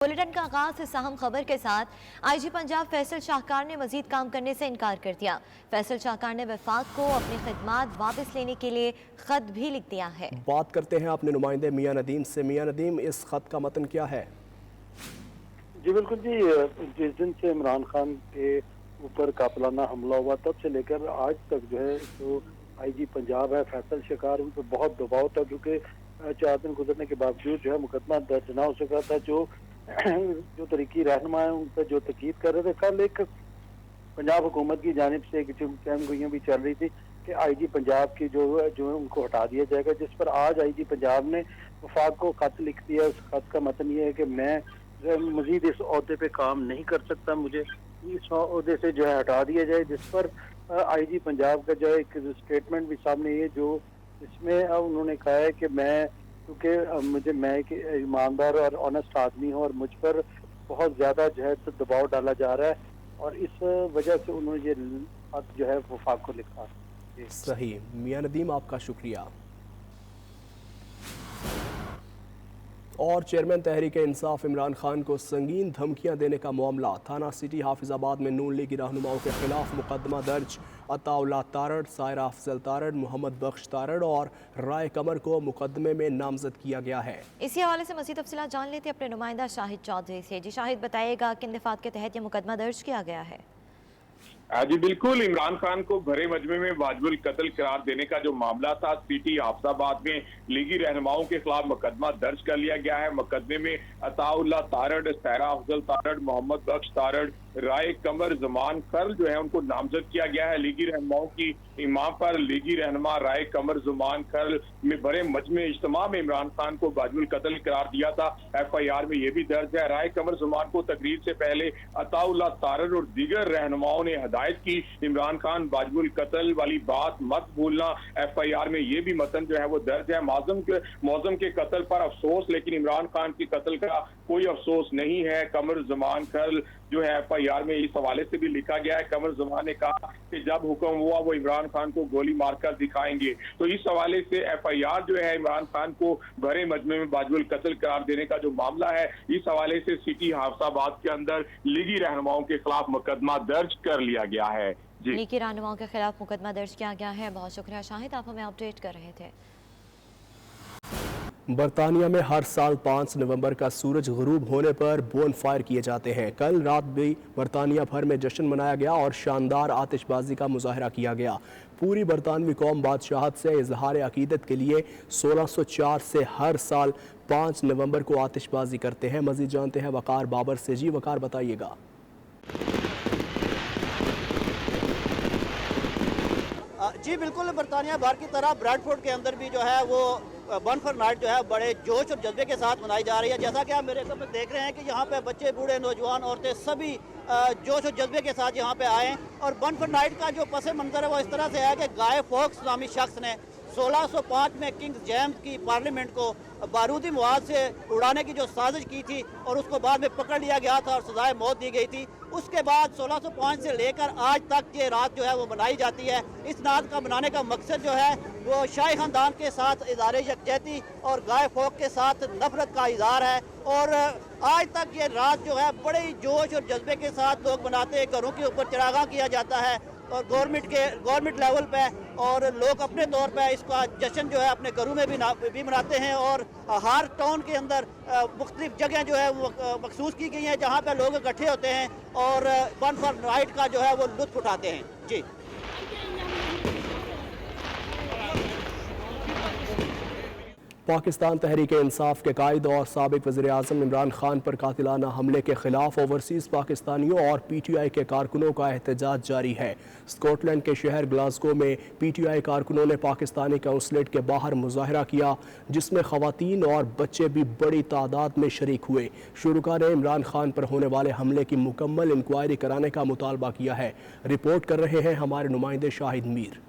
Bulletin का आगाज इस अहम खबर के साथ आईजी पंजाब फैसल शाहकार ने मजीद काम करने से इनकार कर दिया। फैसल शाहकार ने वफाक को अपनी खिदमात वापस लेने के लिए खत भी लिख दिया है। बात करते हैं अपने नुमाइंदे मियां नदीम से। मियां नदीम, इस खत का मतन क्या है? जी बिल्कुल जी, जिस दिन से इमरान खान के ऊपर कातिलाना हमला हुआ तब से लेकर आज तक जो है तो आईजी पंजाब है फैसल शाहकार, उन पर बहुत दबाव था, क्योंकि 4 दिन गुजरने के बावजूद जो है मुकदमा दर्ज ना हो सका था। जो तरीकी रहनुमा है उन पर जो तकीद कर रहे थे। कल एक पंजाब हुकूमत की जानिब से एक चहमगोइयां भी चल रही थी कि आईजी पंजाब की जो उनको हटा दिया जाएगा, जिस पर आज आईजी पंजाब ने वफाक को खत लिख दिया। उस खत का मतलब ये है कि मैं मजीद इस ओहदे पे काम नहीं कर सकता, मुझे इस ओहदे से जो है हटा दिया जाए। जिस पर आईजी पंजाब का जो है एक स्टेटमेंट भी सामने है, जो इसमें उन्होंने कहा है कि क्योंकि मैं एक ईमानदार और ऑनेस्ट आदमी हूँ और मुझ पर बहुत ज़्यादा जो है तो दबाव डाला जा रहा है, और इस वजह से उन्होंने ये खत जो है वफाक को लिखा। सही। मियां नदीम, आपका शुक्रिया। और चेयरमैन तहरीक इंसाफ इमरान खान को संगीन धमकियां देने का मामला। थाना सिटी हाफिजाबाद में नून लीगी रहनुमाओं के खिलाफ मुकदमा दर्ज। अताउल्लाह तारड़, सायरा अफजल तारड़, मोहम्मद बख्श तारड़ और राय कमर को मुकदमे में नामजद किया गया है। इसी हवाले से मज़ीद तफसीलात जान लेते अपने नुमाइंदा शाहिद चौधरी से। जी शाहिद, बताइएगा किन दफात के तहत ये मुकदमा दर्ज किया गया है? जी बिल्कुल, इमरान खान को भरे मजमे में वाजिबुल कत्ल करार देने का जो मामला था, सिटी हाफिजाबाद में लीगी रहनुमाओं के खिलाफ मुकदमा दर्ज कर लिया गया है। मुकदमे में अताउल्लाह तारड़, सायरा अफजल तारड़, मोहम्मद बख्श तारड़, राय कमर, जमान खर जो है उनको नामजद किया गया है। लीगी रहनुमाओं की इमाम पर लीगी रहनुमा राय कमर, जमान खर में बड़े मजमे इज्तिमा में इमरान खान को वाजिबुल कत्ल करार दिया था। FIR में यह भी दर्ज है। राय कमर जमान को तकरीर से पहले अताउल्लाह तारड़ और दीगर रहनुमाओं ने हिदायत की, इमरान खान वाजिबुल कत्ल वाली बात मत भूलना। FIR में यह भी मतन जो है वो दर्ज है। मौजम के कत्ल पर अफसोस, लेकिन इमरान खान के कत्ल का कोई अफसोस नहीं है। कमर जमान खर जो है FIR में इस हवाले से भी लिखा गया है। कमर जमान ने कहा कि जब हुक्म हुआ वो इमरान खान को गोली मारकर दिखाएंगे। तो इस हवाले से FIR जो है इमरान खान को भरे मजमे में वाजिबुल कत्ल करार देने का जो मामला है, इस हवाले से सिटी हाफिजाबाद के अंदर लीगी रहनुमाओं के खिलाफ मुकदमा दर्ज कर लिया गया है। जी, लीगी रहनुमाओं के खिलाफ मुकदमा दर्ज किया गया है। बहुत शुक्रिया शाहिद, आप हमें अपडेट कर रहे थे। बरतानिया में हर साल 5 नवंबर का सूरज गुरूब होने पर बोन फायर किए जाते हैं। कल रात भी बरतानिया भर में जश्न मनाया गया और शानदार आतिशबाजी का मुजाहरा किया गया। पूरी बरतानवी कौम बादशाहत से इजहार अकीदत के लिए 1604 से हर साल 5 नवंबर को आतिशबाजी करते हैं। मजीद जानते हैं वकार बाबर से। जी वकार, बताइएगा। जी बिल्कुल, बरतानिया भर की तरह ब्रैडफोर्ड के अंदर भी जो है वो बॉनफायर नाइट जो है बड़े जोश और जज्बे के साथ मनाई जा रही है। जैसा कि आप मेरे सामने देख रहे हैं कि यहाँ पे बच्चे, बूढ़े, नौजवान, औरतें सभी जोश और जज्बे के साथ यहाँ पे आए। और बॉनफायर नाइट का जो पस मंजर है वो इस तरह से है कि गाय फॉक्स नामी शख्स ने 1605 में किंग्स जेम्स की पार्लियामेंट को बारूदी मवाद से उड़ाने की जो साजिश की थी और उसको बाद में पकड़ लिया गया था और सजाए मौत दी गई थी। उसके बाद 1605 से लेकर आज तक ये रात जो है वो मनाई जाती है। इस रात का मनाने का मकसद जो है वो शाही खानदान के साथ इज़हार यकजहती और गाय फौक के साथ नफरत का इज़हार है। और आज तक ये रात जो है बड़े ही जोश और जज्बे के साथ लोग मनाते हैं। घरों के ऊपर चरागाह किया जाता है और गवर्नमेंट लेवल पे, और लोग अपने तौर पे इसका जश्न जो है अपने घरों में भी मनाते हैं। और हर टाउन के अंदर मुख्तलिफ जगह जो है वो मखसूस की गई हैं जहाँ पे लोग इकट्ठे होते हैं और बॉनफायर नाइट का जो है वो लुत्फ उठाते हैं। जी, पाकिस्तान तहरीक इंसाफ के कायद और साबिक वज़ीर आज़म इमरान खान पर कातिलाना हमले के खिलाफ ओवरसीज़ पाकिस्तानियों और PTI के कारकुनों का एहतजाज जारी है। स्कॉटलैंड के शहर ग्लासगो में PTI कारकुनों ने पाकिस्तानी काउंसलेट के बाहर मुजाहरा किया, जिसमें ख़वातीन और बच्चे भी बड़ी तादाद में शरीक हुए। शुरुका ने इमरान खान पर होने वाले हमले की मुकम्मल इंक्वायरी कराने का मुतालबा किया है। रिपोर्ट कर रहे हैं हमारे नुमाइंदे शाहिद मीर।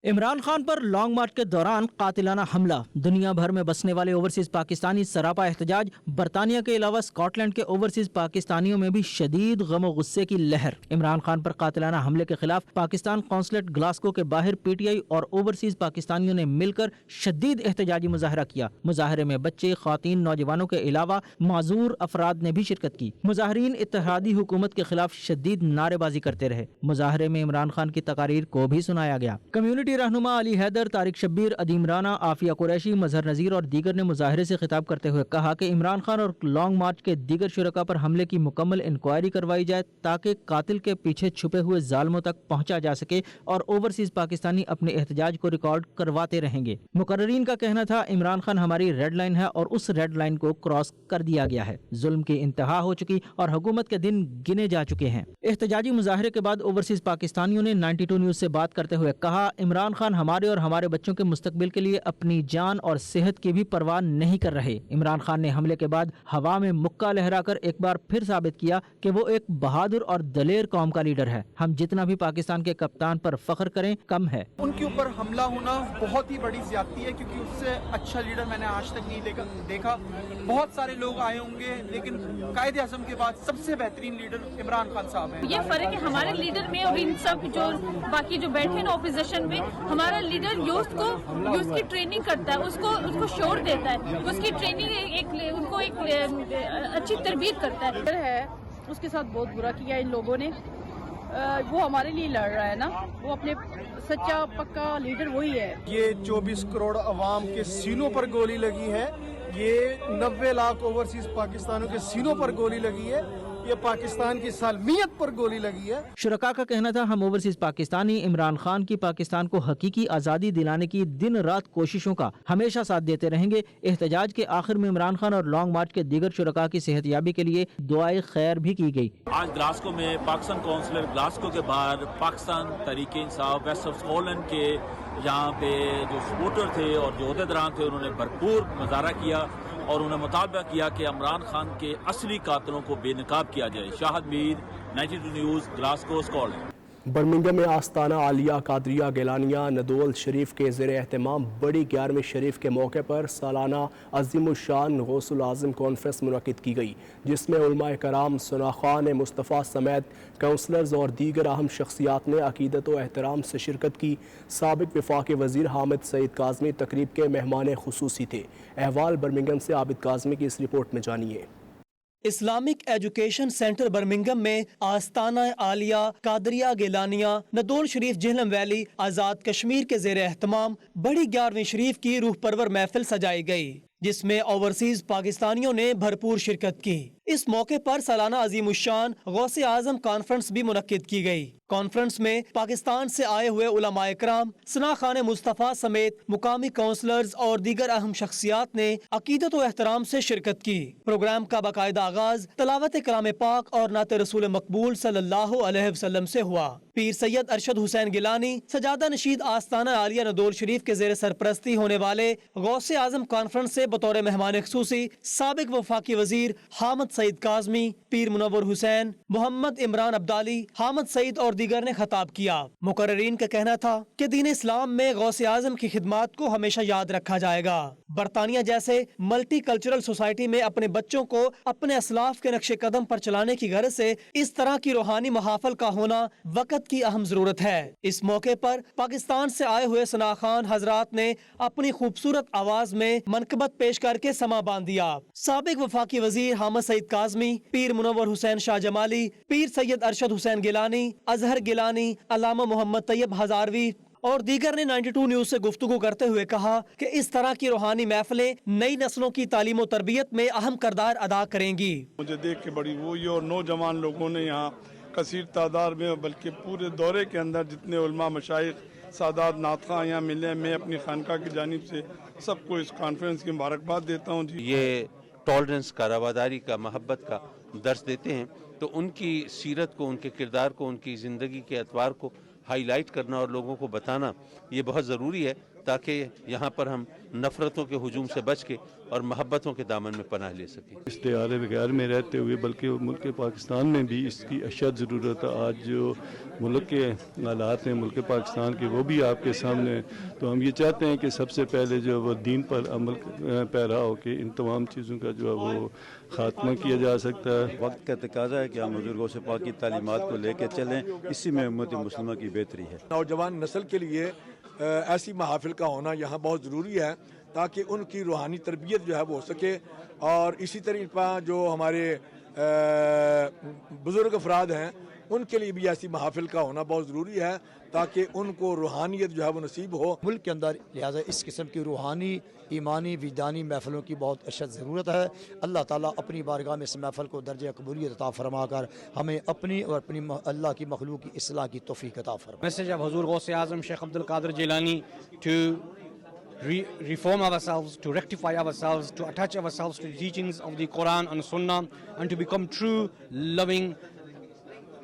इमरान खान पर लॉन्ग मार्च के दौरान कातिलाना हमला, दुनिया भर में बसने वाले ओवरसीज पाकिस्तानी सरापा एहतजाज, बरतानिया के अलावा स्कॉटलैंड के ओवरसीज पाकिस्तानियों में भी शदीद गम और गुस्से की लहर। इमरान खान पर कातिलाना हमले के खिलाफ पाकिस्तान कौंसलेट ग्लासगो के बाहर पीटीआई और ओवरसीज पाकिस्तानियों ने मिलकर शदीद एहतजाजी मुजाहरा किया। मुजाहरे में बच्चे, ख्वातीन, नौजवानों के अलावा माजूर अफराद ने भी शिरकत की। मुजाहरीन इत्तेहादी हुकूमत के खिलाफ शदीद नारेबाजी करते रहे। मुजाहरे में इमरान खान की तकारीर को भी सुनाया गया। कम्युनिटी रहनुमा अली हैदर, तारिक शब्बीर, अदीम राना, आफिया कुरैशी, मजहर नजीर और दीगर ने मुजाहरे से खिताब करते हुए कहा कि इमरान खान और लॉन्ग मार्च के दीगर शुरका पर हमले की मुकम्मल इंक्वायरी करवाई जाए ताकि कातिल के पीछे छुपे हुए जालिमों तक पहुंचा जा सके और ओवरसीज पाकिस्तानी अपने एहतजाज को रिकॉर्ड करवाते रहेंगे। मुकर्ररीन का कहना था, इमरान खान हमारी रेड लाइन है और उस रेड लाइन को क्रॉस कर दिया गया है। जुल्म की इंतहा हो चुकी और हुकूमत के दिन गिने जा चुके हैं। एहतजाजी मुजाहरे के बाद ओवरसीज पाकिस्तानियों ने 92 न्यूज से बात करते हुए कहा, इमरान खान हमारे और हमारे बच्चों के मुस्तकबिल के लिए अपनी जान और सेहत की भी परवाह नहीं कर रहे। इमरान खान ने हमले के बाद हवा में मुक्का लहराकर एक बार फिर साबित किया कि वो एक बहादुर और दलेर कौम का लीडर है। हम जितना भी पाकिस्तान के कप्तान पर फख्र करें कम है। उनके ऊपर हमला होना बहुत ही बड़ी ज्यादती है, क्योंकि उससे अच्छा लीडर मैंने आज तक नहीं देखा। बहुत सारे लोग आए होंगे, लेकिन कायदे आज़म के बाद सबसे बेहतरीन लीडर इमरान खान साहब हैं। ये फर्क है हमारे लीडर में और इन सब जो बाकी जो बैठे हैं ऑपोजिशन में। हमारा लीडर यूथ की ट्रेनिंग करता है, उसको शोर देता है, उसकी ट्रेनिंग उनको एक अच्छी तरबियत करता है। उसके साथ बहुत बुरा किया इन लोगों ने। वो हमारे लिए लड़ रहा है ना, वो अपने सच्चा पक्का लीडर वही है। ये 24 करोड़ अवाम के सीनों पर गोली लगी है, ये 90 लाख ओवरसीज पाकिस्तानियों के सीनों पर गोली लगी है, ये पाकिस्तान की सालमियत पर गोली लगी है। शुरका का कहना था, हम ओवरसीज पाकिस्तानी इमरान खान की पाकिस्तान को हकीकी आज़ादी दिलाने की दिन रात कोशिशों का हमेशा साथ देते रहेंगे। एहतजाज के आखिर में इमरान खान और लॉन्ग मार्च के दीगर शुरका की सेहतयाबी के लिए दुआए खैर भी की गई। आज ग्लासगो में पाकिस्तान कौंसलर ग्लासगो के बाहर Pakistan Tehreek Insaf waste of Scotland के यहाँ पे जो सपोर्टर थे और जो अहदेदारान थे, उन्होंने भरपूर मुजाहरा किया और उन्हें मुतालबा किया कि इमरान खान के असली कातिलों को बेनकाब किया जाए। Shahid Mir, 92 news, Glasgow, Scotland. Birmingham में आस्ताना आलिया कादरिया गेलानिया नदोल शरीफ के ज़ेर एहतमाम बड़ी 11वीं शरीफ के मौके पर सालाना अज़ीमुश्शान गौसुल आज़म कॉन्फ्रेंस मुनक़िद की गई, जिसमें उलमाए कराम, सुनाखान मुस्तफ़ा समेत काउंसलर्स और दीगर अहम शख्सियात ने अक़ीदत व एहतराम से शिरकत की। साबिक़ वफ़ाक़ी वज़ीर हामिद सईद काज़मी तकरीब के मेहमान खुसूसी थे। अहवाल बर्मिंघम से आबिद काज़मी की इस रिपोर्ट में जानिए। इस्लामिक एजुकेशन सेंटर बर्मिंघम में आस्ताना आलिया कादरिया गेलानिया नदोल शरीफ झेलम वैली आज़ाद कश्मीर के ज़ेर एहतमाम बड़ी 11वीं शरीफ की रूह परवर महफिल सजाई गई, जिसमें ओवरसीज पाकिस्तानियों ने भरपूर शिरकत की। इस मौके पर सालाना अज़ीमुश्शान गौसे आज़म कॉन्फ्रेंस भी मुनक्किद की गई। कॉन्फ्रेंस में पाकिस्तान से आए हुए उलमाए कराम, सनाखान मुस्तफ़ा समेत मुकामी काउंसलर्स और दीगर अहम शख्सियात ने अकीदत व एहतराम से शिरकत की। प्रोग्राम का बाकायदा आगाज तलावत कलाम पाक और नात रसूल मकबूल सल्लल्लाहु अलैहि वसल्लम से हुआ। पीर सैयद अरशद हुसैन गिलानी सजादा नशीद आस्ताना आलिया नदोल शरीफ के ज़ेर सरपरस्ती होने वाले गौसे आज़म कॉन्फ्रेंस से बतौर मेहमान खुसूसी साबिक़ वफ़ाक़ी वज़ीर हामिद सईद काज़मी, पीर मुनव्वर हुसैन, मोहम्मद इमरान अब्दाली, हामिद सईद और दीगर ने खिताब किया। मुकर्ररीन का कहना था कि दीन इस्लाम में गौसे आज़म की खिदमात को हमेशा याद रखा जाएगा। बरतानिया जैसे मल्टी कल्चरल सोसाइटी में अपने बच्चों को अपने असलाफ के नक्शे कदम पर चलाने की गर्ज से इस तरह की रूहानी महाफल का होना वक़्त की अहम जरूरत है। इस मौके पर पाकिस्तान से आए हुए सनाखान हजरात ने अपनी खूबसूरत आवाज में मनकबत पेश करके समा बांध दिया। साबिक वफाकी वजीर हामिद सईद काज़मी, पीर मुनव्वर हुसैन शाह जमाली, पीर सैयद अरशद हुसैन गिलानी, अजहर गिलानी, अल्लामा मोहम्मद तैयब हजारवी और दीगर ने 92 न्यूज से गुफ्तगू करते हुए कहा कि इस तरह की रूहानी महफिलें नई नस्लों की तालीम और तरबियत में अहम किरदार अदा करेंगी। मुझे देख के बड़ी वो और नौजवान लोगों ने यहाँ कसीर तादाद में बल्कि पूरे दौरे के अंदर जितने उलमा मशाइख सादात नातखा यहाँ मिले, मैं अपनी खानका की जानिब से सबको इस कॉन्फ्रेंस की मुबारकबाद देता हूँ। ये टॉलरेंस का, रवादारी का, मोहब्बत का दर्स देते हैं, तो उनकी सीरत को, उनके किरदार को, उनकी ज़िंदगी के अतवार को हाईलाइट करना और लोगों को बताना ये बहुत ज़रूरी है, ताकि यहाँ पर हम नफ़रतों के हुजूम से बच के और महब्बतों के दामन में पनाह ले सकें। इश्तिहार वगैरह में रहते हुए बल्कि मुल्क पाकिस्तान में भी इसकी अशद ज़रूरत है। आज जो मुल्क के हालात हैं मुल्क पाकिस्तान के, वो भी आपके सामने हैं। तो हम ये चाहते हैं कि सबसे पहले जो वो दीन पर अमल पैरा हो कि इन तमाम चीज़ों का जो है वो ख़ात्मा किया जा सकता है। वक्त का तकाजा है कि हम बुजुर्गों से पाक की तालीमात को लेकर चलें, इसी में उम्मत मुस्लिमा की बेहतरी है। नौजवान नस्ल के लिए ऐसी महाफिल का होना यहाँ बहुत ज़रूरी है ताकि उनकी रूहानी तरबियत जो है वो हो सके। और इसी तरह जो हमारे बुज़ुर्ग अफराद हैं उनके लिए भी ऐसी महाफिल का होना बहुत ज़रूरी है ताकि उनको रूहानियत जो है वो नसीब हो। मुल्क के अंदर लिहाजा इस किस्म की रूहानी ईमानी विजदानी महफिलों की बहुत अशद ज़रूरत है। अल्लाह ताला अपनी बारगाह में इस महफल को दर्जा कबूलियत अता फरमा कर हमें अपनी और अपनी अल्लाह की मखलूक की इस्लाह की तौफीक अता फरमा। मैसेज ऑफ हुजूर Ghause Azam Sheikh Abdul Qadir Jilani to reform ourselves, to rectify ourselves, to attach ourselves to the teachings of the Quran and Sunnah, and to become true, loving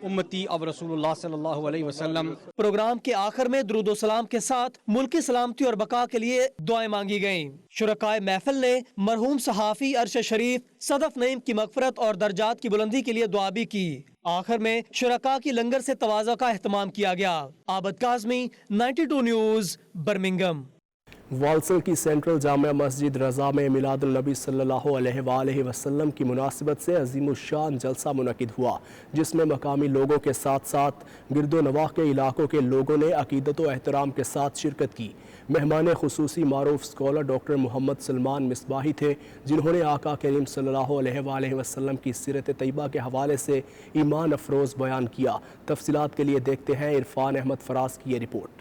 उम्मती अब रसूलुल्लाह सल्लल्लाहु अलैहि वसल्लम। प्रोग्राम के आखिर में दुरूद व सलाम के साथ मुल्क की सलामती और बका के लिए दुआएं मांगी गईं। शुरकाए महफिल ने मरहूम सहाफ़ी अरशद शरीफ सदफ नईम की मगफरत और दर्जात की बुलंदी के लिए दुआ भी की। आखिर में शुरका की लंगर से तवाज़ा का एहतमाम किया गया। आबद काज़मी, 92 न्यूज़, बर्मिंघम। वालसल की सेंट्रल जामिया मस्जिद रज़ा में मिलादुल नबी सल्लल्लाहु अलैहि वसल्लम की मुनासिबत से अज़ीमुश्शान जलसा मुनक़िद हुआ, जिसमें मकामी लोगों के साथ साथ गिरदो नवाह के इलाकों के लोगों ने अक़ीदत व एहतराम के साथ शिरकत की। मेहमान खुसूसी मारूफ स्कॉलर डॉक्टर मोहम्मद सलमान मिसबाही थे, जिन्होंने आका करीम सल्लल्लाहु अलैहि वसल्लम की सीरत तैयबा के हवाले से ईमान अफरोज़ बयान किया। तफसीलात के लिए देखते हैं इरफान अहमद फराज की ये रिपोर्ट।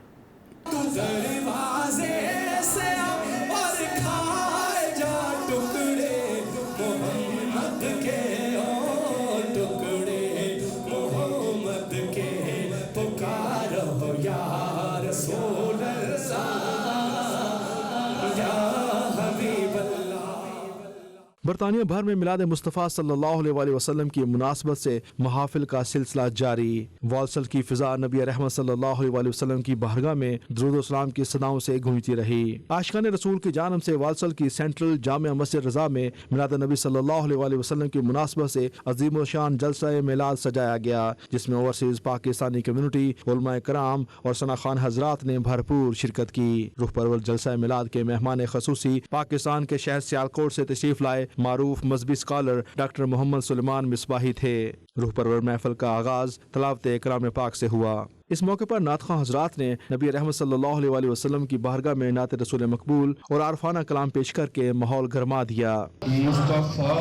बरतानिया भर में मिलाद मुस्तफ़ा सल्लल्लाहु अलैहि वसल्लम की मुनासबत से महाफिल का सिलसिला जारी। वालसल की फिजा नबी रहमत सल्लल्लाहु अलैहि वसल्लम की बारगाह में दुरूद व सलाम की सदाओं से गूंजती रही। आशिकान रसूल की जानब से वालसल की सेंट्रल जामिया मस्जिद रज़ा में मिलाद नबी सल्लल्लाहु अलैहि वसल्लम की मुनासबत से अज़ीम शान जलसा मिलाद सजाया गया, जिसमें ओवरसीज पाकिस्तानी कम्युनिटी, उलमा कराम और सना खान हजरात ने भरपूर शिरकत की। रुख परवर जलसा मिलाद के मेहमान खसूसी पाकिस्तान के शहर सियालकोट से तशरीफ लाए मारूफ मजहबी स्कॉलर डॉक्टर मोहम्मद सलमान मिसबाही थे। रूह परवर महफिल का आगाज तलावत कलाम पाक से हुआ। इस मौके पर नातख़्वां हजरात ने नबी रहमत सल्लल्लाहु अलैहि वसल्लम की बारगाह में नात रसूल मकबूल और आरफाना कलाम पेश करके माहौल गरमा दिया। मुस्तफ़ा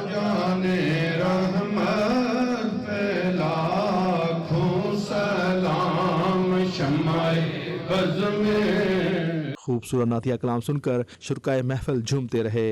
जाने रहमत पे लाखों सलाम शम्माए बज़्म में। खूबसूरत नातिया कलाम सुनकर शुरकाए महफिल झूमते रहे।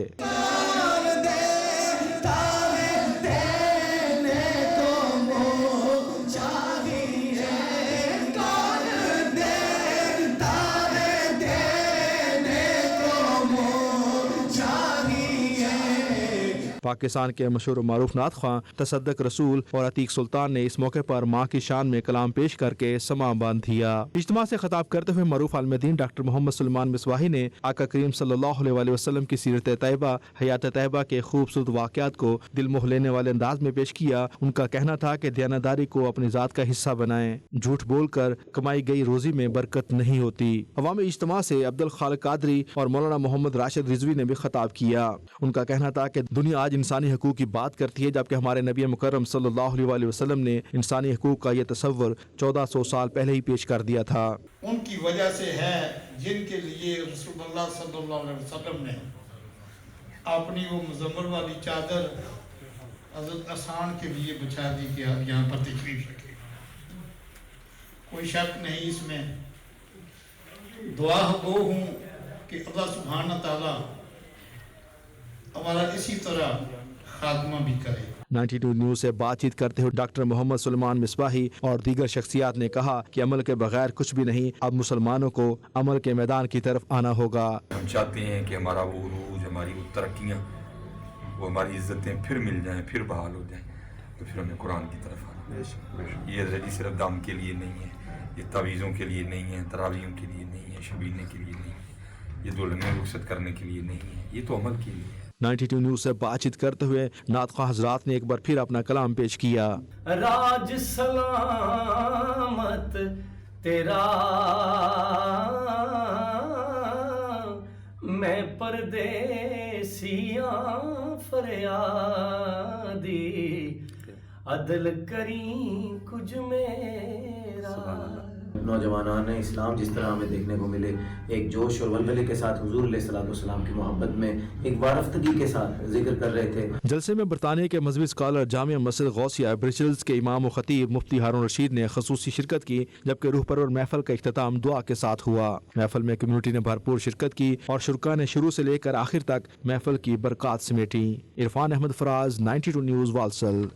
पाकिस्तान के मशहूर मारूफ नातख़्वां तसद्दक रसूल और अतीक सुल्तान ने इस मौके पर माँ की शान में कलाम पेश करके समा बांध दिया। इज्तिमा से खिताब करते हुए मारूफ आलमदीन डॉक्टर मोहम्मद सलमान मिसबाही ने आका करीम सल्लल्लाहु अलैहि वसल्लम की सीरत तैयबा हयात तैयबा के खूबसूरत वाक़यात को दिल मोह लेने वाले अंदाज में पेश किया। उनका कहना था कि दयानतदारी को अपनी ज़ात का हिस्सा बनाएं, झूठ बोलकर कमाई गई रोजी में बरकत नहीं होती। अवामी इज्तिमा से अब्दुल खालिक कादरी और मौलाना मोहम्मद राशिद रिजवी ने भी खिताब किया। उनका कहना था कि दुनिया इंसानी हकूक की बात करती है, जबकि हमारे नबी मुकर्रम सल्लल्लाहु अलैहि वसल्लम ने इंसानी हकूक का यह तसव्वुर 1400 साल पहले ही पेश कर दिया था। उनकी वजह से है जिनके लिए रसूलुल्लाह सल्लल्लाहु अलैहि वसल्लम ने अपनी वो मुज़म्मल वाली चादर हज़रत असान के लिए बिछा दी कि आप यहाँ पर तशरीफ रखें। कोई शक नहीं इसमें। दुआ गो हूँ कि अल्लाह सुब्हान तआला हमारा इसी तरह खात्मा भी करे। 92 न्यूज़ से बातचीत करते हुए डॉक्टर मोहम्मद सलमान मिसबाही और दीगर शख्सियात ने कहा कि अमल के बगैर कुछ भी नहीं। अब मुसलमानों को अमल के मैदान की तरफ आना होगा। हम चाहते हैं कि हमारा वो उरूज, हमारी वो तरक्कियाँ, वो हमारी इज्जतें फिर मिल जाएं, फिर बहाल हो जाएं, तो फिर हमें कुरान की तरफ आना। ये रजी सिर्फ दाम के लिए नहीं है, ये तावीज़ों के लिए नहीं है, तरावियों के लिए नहीं है, शबीने के लिए नहीं है, ये दुल्हनें रुखसत करने के लिए नहीं है, ये तो अमल के लिए है। 92 न्यूज़ से बातचीत करते हुए नातख़्वाह हज़रात ने एक बार फिर अपना कलाम पेश किया। राज सलामत तेरा मैं परदेसिया फरियादी अदल करी कुछ मेरा। नौजवानान इस्लाम जिस तरह हमें देखने को मिले, एक जोश और वलवले के साथ हुजूर अलैहिस्सलाम की मोहब्बत में एक वारफ्तगी के साथ जिक्र कर रहे थे। जलसे में बरतानिया के मजहबी स्कॉलर जामिया मस्जिद गौसिया ब्रिचल्स के इमाम व खतीब मुफ्ती हारून रशीद ने खसूसी शिरकत की, जबकि रूह परवर महफल का इख्तिताम दुआ के साथ हुआ। महफल में कम्युनिटी ने भरपूर शिरकत की और शुरका ने शुरू से लेकर आखिर तक महफल की बरक़ात समेटी। इरफान अहमद फराज, 92 न्यूज़, वालसल।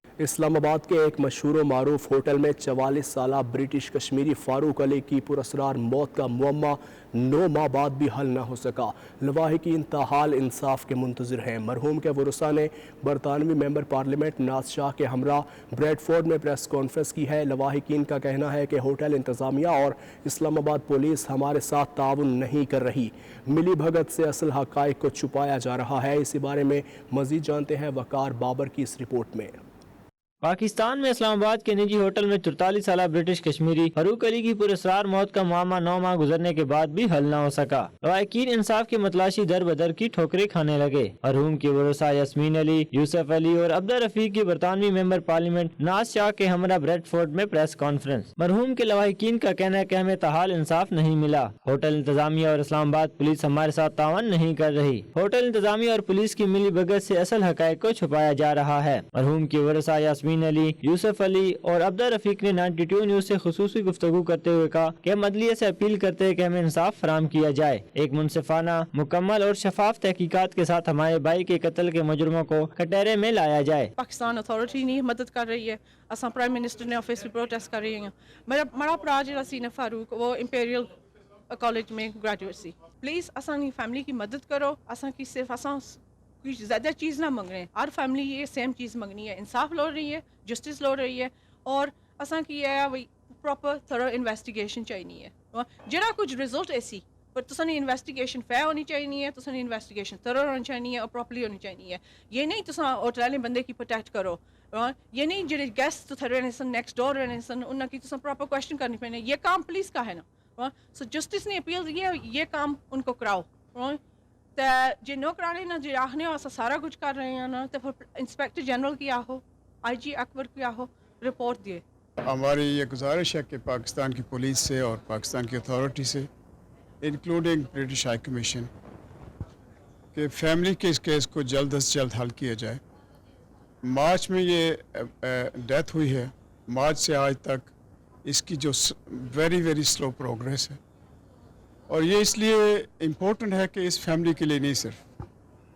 इस्लामाबाद के एक मशहूर मारूफ होटल में 44 साला ब्रिटिश कश्मीरी फारूक अली की पुरअसरार मौत का मुअम्मा 9 माह बाद भी हल न हो सका। लवाहिकीन ताहाल इंसाफ के मुंतज़िर हैं। मरहूम के वरुसा ने बरतानवी मेंबर पार्लियामेंट नाज शाह के हमरा ब्रेडफोर्ड में प्रेस कॉन्फ्रेंस की है। लवाहिकीन का कहना है कि होटल इंतज़ामिया और इस्लामाबाद पुलिस हमारे साथ ताउन नहीं कर रही। मिली भगत से असल हक़ाइक़ को छुपाया जा रहा है। इसी बारे में मज़ीद जानते हैं वकार बाबर की इस रिपोर्ट में। पाकिस्तान में इस्लामाबाद के निजी होटल में 44 साला ब्रिटिश कश्मीरी फारूक अली की पुरअसरार मौत का मामला 9 माह गुजरने के बाद भी हल न हो सका। लवाहिकीन इंसाफ की मतलाशी दर बदर की ठोकरें खाने लगे। मरहूम की वरुसा यास्मीन अली, यूसुफ अली और अब्दुल रफीक की बरतानवी मेंबर पार्लियामेंट नाज शाह के हमरा ब्रेडफोर्ड में प्रेस कॉन्फ्रेंस। मरहूम के लवाहिकीन का कहना है कि हमें ताहाल इंसाफ नहीं मिला। होटल इंतजामिया और इस्लामाबाद पुलिस हमारे साथ तावन नहीं कर रही। होटल इंतजामिया और पुलिस की मिली भगत से असल हक़ाइक़ को छुपाया जा रहा है। मरहूम की वरुसा यास्मीन अली, यूसुफ अली और अब्दुल रफीक ने 92 न्यूज़ से खुसूसी गुफ्तगू करते हुए कहा कि हम अदलिया से अपील करते हैं कि हमें इंसाफ फराम किया जाए। एक मुनसिफाना, मुकम्मल और शफाफ तहकीकात के साथ हमारे भाई के कत्ल के मुजरमों को कटहरे में लाया जाए। पाकिस्तान अथॉरिटी नहीं मदद कर रही है। असा प्राइम मिनिस्टर ने ऑफिस में प्रोटेस्ट कर रही हैं। मेरा भरा जिहड़ा सी ना फारूक, वो इंपीरियल कॉलेज में ग्रेजुएट सी। प्लीज़ असा फैमिली की मदद करो। असा की सिर्फ असा कुछ ज़्यादा चीज़ ना मंग रहे हैं। हर फैमिली ये सेम चीज़ मंगनी है। इंसाफ लो रही है, जस्टिस लो रही है और असा की है वही प्रॉपर थरो इन्वेस्टिगेशन चाहिए है। जरा कुछ रिजल्ट ऐसी पर तुसानी इन्वेस्टिगेशन फेयर होनी चाहिए, तुसानी इन्वेस्टिगेशन थरो होनी चाहिए और प्रॉपरली होनी चाहिए। ये नहीं तुसा होटल बंदे की प्रोटेक्ट करो। ये नहीं जो गेस्ट तो थरो रहने सन, नेक्स्ट डोर रहने सन, उनकी तुसा प्रॉपर क्वेश्चन करनी पैने। ये काम पुलिस का है ना। सो जस्टिस ने अपील दी है, ये काम उनको कराओ। तो जे नो कराने ना जे आखने वास्ते सारा कुछ कर रहे हैं ना, तो फिर इंस्पेक्टर जनरल की आहो, IG अकबर की आहो, रिपोर्ट दिए। हमारी ये गुजारिश है कि पाकिस्तान की पुलिस से और पाकिस्तान की अथॉरिटी से, इंक्लूडिंग ब्रिटिश हाई कमीशन, कि फैमिली के इस केस को जल्द से जल्द हल किया जाए। मार्च में ये डेथ हुई है। मार्च से आज तक इसकी जो वेरी स्लो प्रोग्रेस है, और ये इसलिए इम्पोर्टेंट है कि इस फैमिली के लिए नहीं सिर्फ,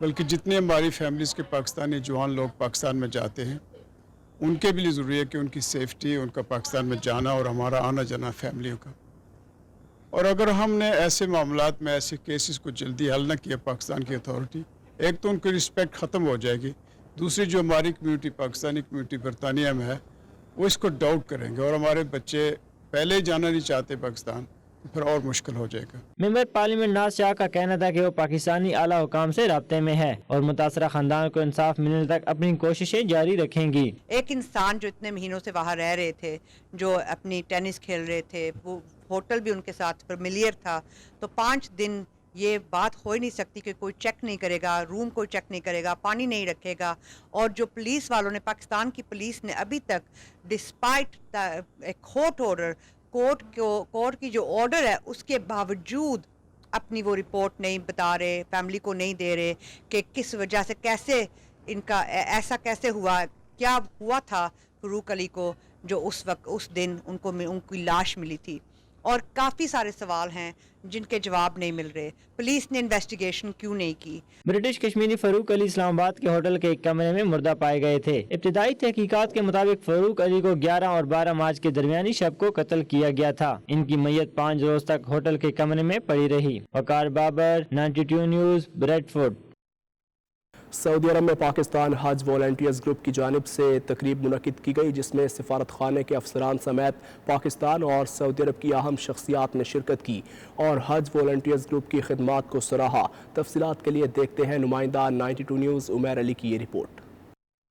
बल्कि जितने हमारी फैमिलीज़ के पाकिस्तानी जवान लोग पाकिस्तान में जाते हैं, उनके भी लिए ज़रूरी है कि उनकी सेफ्टी, उनका पाकिस्तान में जाना और हमारा आना जाना फैमिलियों का। और अगर हमने ऐसे मामलात में ऐसे केसेस को जल्दी हल न किया पाकिस्तान की अथॉरिटी, एक तो उनकी रिस्पेक्ट ख़त्म हो जाएगी, दूसरी जो हमारी कम्यूनिटी पाकिस्तानी कम्यूनिटी बरतानिया में है वो इसको डाउट करेंगे, और हमारे बच्चे पहले ही जाना नहीं चाहते पाकिस्तान, फिर और मुश्किल हो जाएगा। मेंबर पार्लियामेंट नाज शाह का कहना था कि वो पाकिस्तानी आला हुकाम से राब्ते में है और मुतासरा खानदान को इंसाफ मिलने तक अपनी कोशिशें जारी रखेंगी। एक इंसान जो इतने महीनों से वहाँ रह रहे थे, जो अपनी टेनिस खेल रहे थे, वो होटल भी उनके साथ फेमिलियर था, तो 5 दिन ये बात हो ही नहीं सकती कि कोई चेक नहीं करेगा, रूम कोई चेक नहीं करेगा, पानी नहीं रखेगा। और जो पुलिस वालों ने, पाकिस्तान की पुलिस ने अभी तक डिस्पाइट एक कोर्ट ऑर्डर, कोर्ट की जो ऑर्डर है, उसके बावजूद अपनी वो रिपोर्ट नहीं बता रहे, फैमिली को नहीं दे रहे कि किस वजह से, कैसे इनका ऐसा कैसे हुआ, क्या हुआ था फारूक अली को जो उस वक्त उस दिन उनकी लाश मिली थी। और काफ़ी सारे सवाल हैं जिनके जवाब नहीं मिल रहे। पुलिस ने इन्वेस्टिगेशन क्यों नहीं की? ब्रिटिश कश्मीरी फारूक अली इस्लामाबाद के होटल के एक कमरे में मुर्दा पाए गए थे। इब्तिदाई तहकीकात के मुताबिक फारूक अली को 11 और 12 मार्च के दरमियानी शब को कत्ल किया गया था। इनकी मैयत 5 रोज तक होटल के कमरे में पड़ी रही। वकार बाबर, 92 न्यूज़, ब्रेडफोर्ड। सऊदी अरब में पाकिस्तान हज वॉलंटियर्स ग्रुप की जानिब से तकरीब मुनक्किद की गई, जिसमें सिफारत खाने के अफसरान समेत पाकिस्तान और सऊदी अरब की अहम शख्सियात ने शिरकत की और हज वॉलंटियर्स ग्रुप की खिदमात को सराहा। तफसीलात के लिए देखते हैं नुमाइंदा 92 न्यूज़ उमैर अली की ये रिपोर्ट।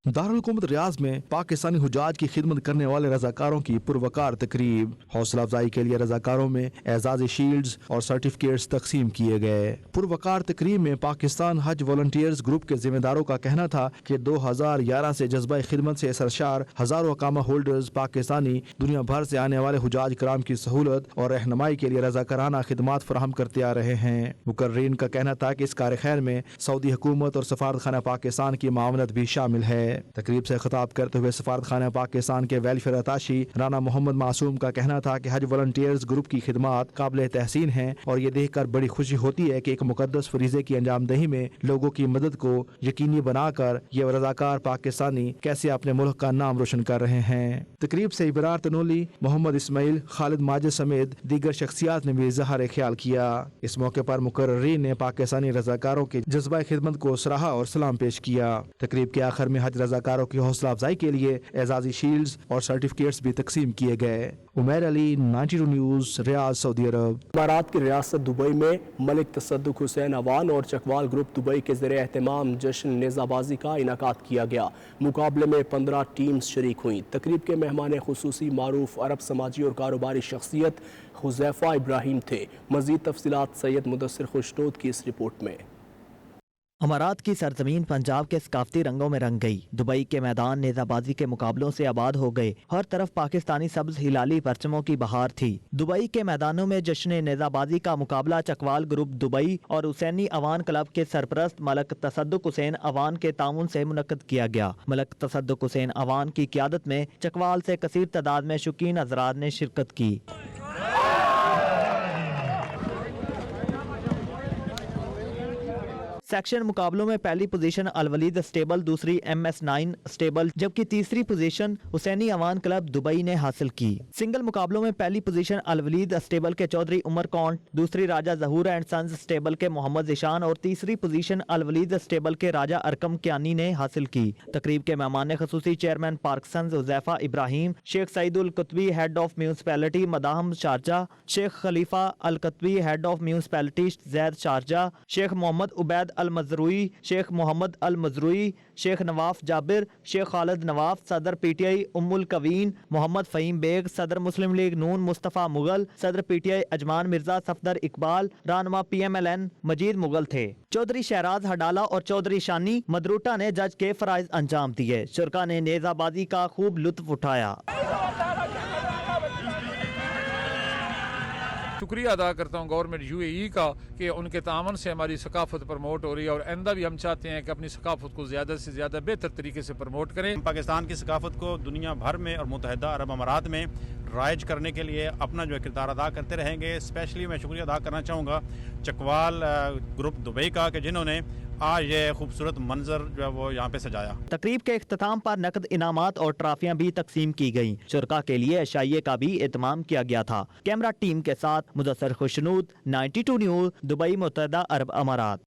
दारुल हुकूमत रियाज में पाकिस्तानी हुजाज की खिदमत करने वाले रजाकारों की पुरवकार तकरीब। हौसला अफजाई के लिए रजाकारों में एजाज़ी शील्ड्स और सर्टिफिकेट्स तकसीम किए गए। पुरवकार तकरीब में पाकिस्तान हज वॉलंटियर्स ग्रुप के जिम्मेदारों का कहना था कि 2011 से जज्बा खिदमत से सरशार हजारों अकामा होल्डर्स पाकिस्तानी दुनिया भर से आने वाले हुजाज कराम की सहूलत और रहनुमाई के लिए रजाकाराना खिदमात फराहम करते आ रहे हैं। मुकर्रीन का कहना था कि इस कार्य खैर में सऊदी हुकूमत और सफारत खाना पाकिस्तान की मावनत भी शामिल है। तकरीब से खिताब करते हुए सफारत खाना पाकिस्तान के वेलफेयर अताशी राना मोहम्मद मासूम का कहना था कि हज वॉलंटियर्स ग्रुप की खिदमात काबिल तहसीन हैं और ये देखकर बड़ी खुशी होती है कि एक मुकद्दस फरीजे की अंजामदही में लोगों की मदद को यकीनी बनाकर ये रजाकार पाकिस्तानी कैसे अपने मुल्क का नाम रोशन कर रहे हैं। तकरीब से इबरार तनोली, मोहम्मद इस्माइल, खालिद माजिद समेत दीगर शख्सियात ने भी इजहार ख्याल किया। इस मौके पर मुकर्रीन ने पाकिस्तानी रजाकारों के जज्बा खिदमत को सराहा और सलाम पेश किया। तकरीब के आखिर में हज रजाकारों की हौसला अफजाई के लिए एजाजी शील्ड्स और सर्टिफिकेट्स भी तकसीम किए गए। उमैर अली, 92 न्यूज़, रियाद, सऊदी अरब। इमारात की रियासत दुबई में मलिक तसद्दुक हुसैन अवान और चकवाल ग्रुप दुबई के ज़रिए एहतमाम जश्न नेज़ाबाजी का इनाकात किया गया। मुकाबले में 15 टीम्स शरीक हुई। तकरीब के मेहमान खुसूसी मारूफ अरब समाजी और कारोबारी शख्सियत हुज़ैफा इब्राहिम थे। मज़ीद तफसीलात सैयद मुदस्सिर खुशनूद की इस रिपोर्ट में। अमारात की सरजमीन पंजाब के सकाफती रंगों में रंग गई। दुबई के मैदान नेज़ाबाजी के मुकाबलों से आबाद हो गए। हर तरफ पाकिस्तानी सब्ज हिलाली परचमों की बहार थी। दुबई के मैदानों में जश्न नेज़ाबाजी का मुकाबला चकवाल ग्रुप दुबई और हुसैनी अवान क्लब के सरपरस्त मलक तसद्दुक हुसैन अवान के ताउन से मुनक्कद किया गया। मलक तसद्दुक हुसैन अवान की क़ियादत में चकवाल से कसीर तादाद में शौकीन हज़रात ने शिरकत की। सेक्शन मुकाबलों में पहली पोजीशन अलवलीद स्टेबल, दूसरी MS9 स्टेबल जबकि तीसरी position Hussaini Awan club Dubai ने हासिल की। सिंगल मुकाबलों में पहली पोजीशन अलवलीद स्टेबल के चौधरी उमर कौंट, दूसरी राजा जहूर एंड सन्स स्टेबल के मोहम्मद ज़िशान और तीसरी पोजीशन अलवलीद स्टेबल के राजा अरकम क्यानी ने हासिल की। तकरीब के मेहमान खसूसी chairman Parksons Huzaifa Ibrahim, Sheikh Saeedul Qutbi head of municipality Madam Sharjah, Sheikh Khalifa Al Qutbi head of municipality Dhaid Sharjah, Sheikh Mohammed Obaid Al Mazrouei, Sheikh Mohammed Al Mazrouei, Sheikh Nawaf Jabir, Sheikh Khalid Nawaf, सदर PTI Ummul Quwain, Mohammad Faheem Baig, सदर मुस्लिम लीग नून मुस्तफ़ा मुगल, सदर PTI Ajman Mirza, Safdar Iqbal, रहनुमा PMLN मजीद मुगल थे। चौधरी शहराज हडाला और चौधरी शानी मदरूटा ने जज के फराइज अंजाम दिए। शुरका ने नेज़ाबाजी का खूब लुत्फ उठाया। शुक्रिया अदा करता हूँ गवर्नमेंट UAE का कि उनके तामन से हमारी सकाफत प्रमोट हो रही है और आइंदा भी हम चाहते हैं कि अपनी सकाफत को ज़्यादा से ज़्यादा बेहतर तरीके से प्रमोट करें। पाकिस्तान की सकाफत को दुनिया भर में और मुत्तहिदा अरब अमारात में राइज करने के लिए अपना जो है किरदार अदा करते रहेंगे। स्पेशली मैं शुक्रिया अदा करना चाहूँगा चकवाल ग्रुप दुबई का कि जिन्होंने आज ये खूबसूरत मंजर जो है वो यहाँ पे सजाया। तकरीब के इख्तिताम पर नकद इनामात और ट्रॉफियां भी तकसीम की गयी। शुरका के लिए अशाइये का भी एहतमाम किया गया था। कैमरा टीम के साथ मुदस्सिर खुशनूद, 92 न्यूज़, दुबई, मुत्तहिदा अरब अमारात।